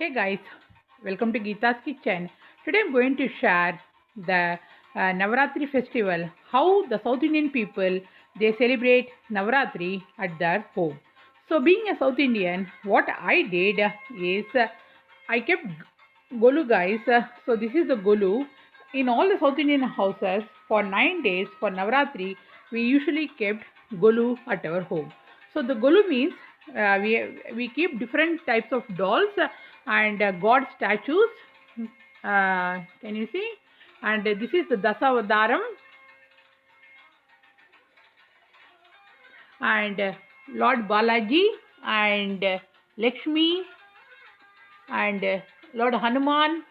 Hey guys, welcome to Geeta's Kitchen. Today I'm going to share the Navarathiri festival, how the South Indian people they celebrate Navarathiri at their home. So being a South Indian, what I did is I kept Golu guys. So this is the Golu. In all the South Indian houses for 9 days for Navratri, we usually kept Golu at our home. So the Golu means we keep different types of dolls and god statues. Can you see? And this is the Dasavadaram and Lord Balaji and Lakshmi and Lord Hanuman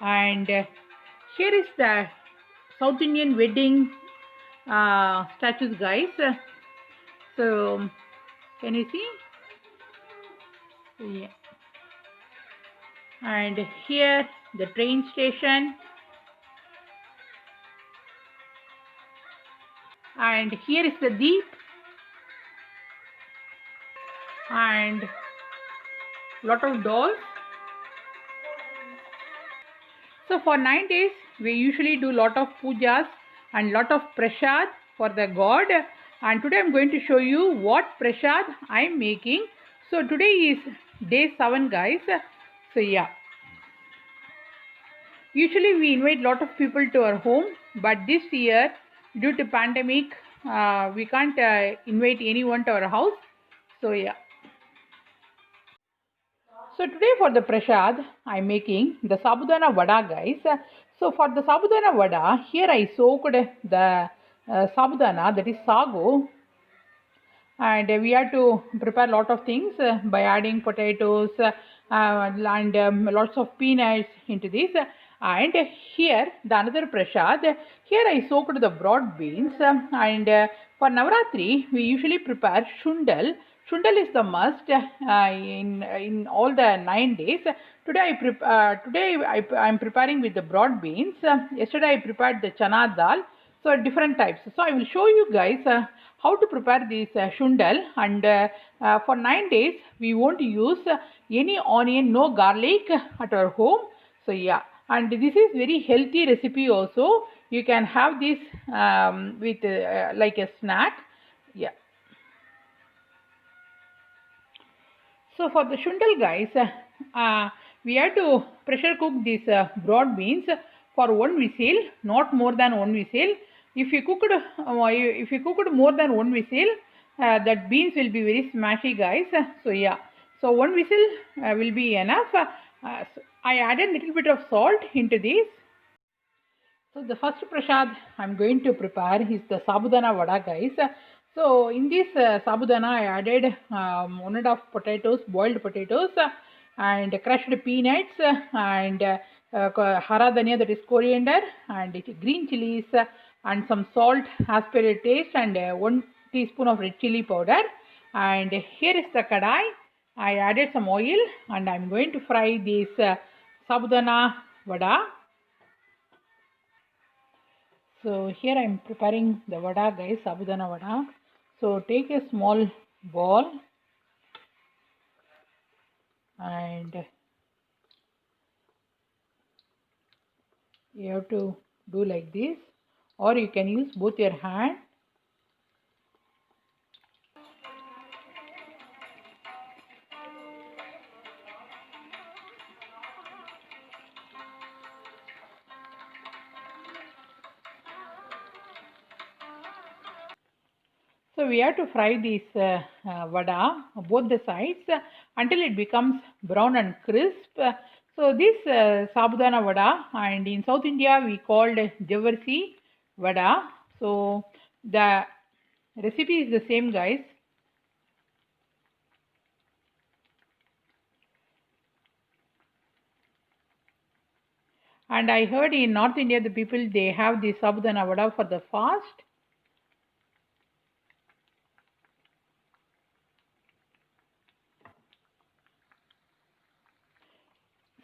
and here is the South Indian wedding statues guys. So can you see? Yeah. And here the train station, and here is the deep and lot of dolls. So for 9 days we usually do lot of pujas and lot of prashad for the god, and today I'm going to show you what prashad I'm making. So today is day 7 guys. So yeah, usually we invite lot of people to our home, but this year due to pandemic we can't invite anyone to our house. So yeah. So today for the prashad, I'm making the Sabudana Vada guys. So for the Sabudana Vada, here I soaked the Sabudana, that is sago, and we have to prepare a lot of things by adding potatoes and lots of peanuts into this. And here the another prashad, here I soaked the broad beans, and for Navaratri we usually prepare Sundal. Sundal is the must in all the 9 days. Today I'm preparing with the broad beans. Yesterday I prepared the chana dal. So different types. So I will show you guys how to prepare this shundal, and for 9 days we won't use any onion, no garlic at our home. So yeah, and this is very healthy recipe also. You can have this with like a snack. Yeah. So for the shundal guys, we have to pressure cook these broad beans for one whistle, not more than one whistle. If you cooked more than one whistle, that beans will be very smashy guys. So yeah, so one whistle will be enough. So I added little bit of salt into this. So the first prashad I'm going to prepare is the Sabudana Vada guys. So in this Sabudana I added 1.5 potatoes, boiled potatoes, and crushed peanuts, and hara dhania, that is coriander, and green chilies, and some salt as per your taste, and 1 teaspoon of red chili powder. And here is the kadai. I added some oil and I'm going to fry this Sabudana Vada. So here I am preparing the vada guys, Sabudana Vada. So take a small ball and you have to do like this, or you can use both your hand. So we have to fry this vada, both the sides, until it becomes brown and crisp. So this Sabudana Vada, and in South India we called Javarsi Vada. So the recipe is the same guys. And I heard in North India the people they have the Sabudana Vada for the fast.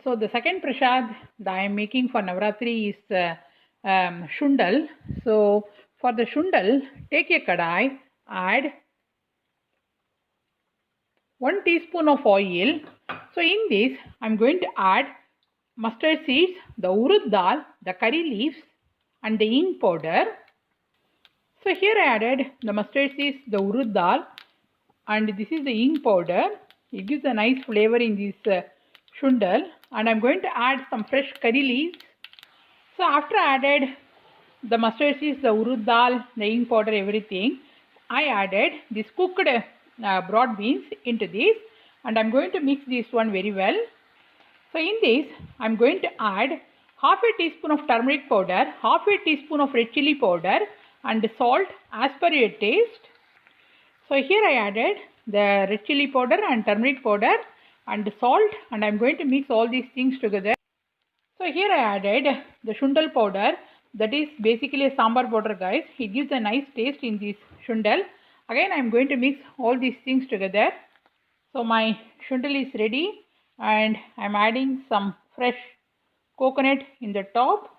So the second prashad that I am making for Navratri is shundal. So for the shundal, take a kadai, add 1 teaspoon of oil. So in this, I'm going to add mustard seeds, the urud dal, the curry leaves and the hing powder. So here I added the mustard seeds, the urud dal and this is the hing powder. It gives a nice flavor in this shundal, and I'm going to add some fresh curry leaves. So after I added the mustard seeds, the urud dal, the hing powder, everything, I added this cooked broad beans into this, and I'm going to mix this one very well. So in this, I'm going to add half a teaspoon of turmeric powder, half a teaspoon of red chili powder and salt as per your taste. So here I added the red chili powder and turmeric powder and salt, and I'm going to mix all these things together. So here I added the shundal powder, that is basically a sambar powder, guys. It gives a nice taste in this shundal. Again I'm going to mix all these things together. So my shundal is ready and I'm adding some fresh coconut in the top.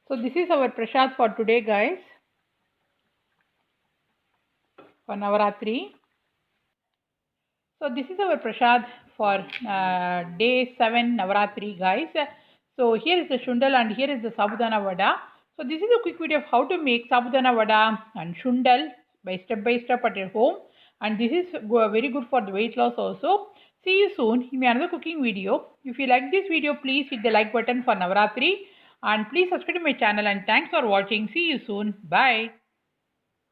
So this is our Prashad for today, guys, for Navarathiri. So this is our Prashad for day 7 Navarathiri, guys. So here is the Shundal and here is the Sabudana Vada. So this is a quick video of how to make Sabudana Vada and Shundal by step at your home. And this is very good for the weight loss also. See you soon in another cooking video. If you like this video, please hit the like button for Navarathiri. And please subscribe to my channel and thanks for watching. See you soon. Bye.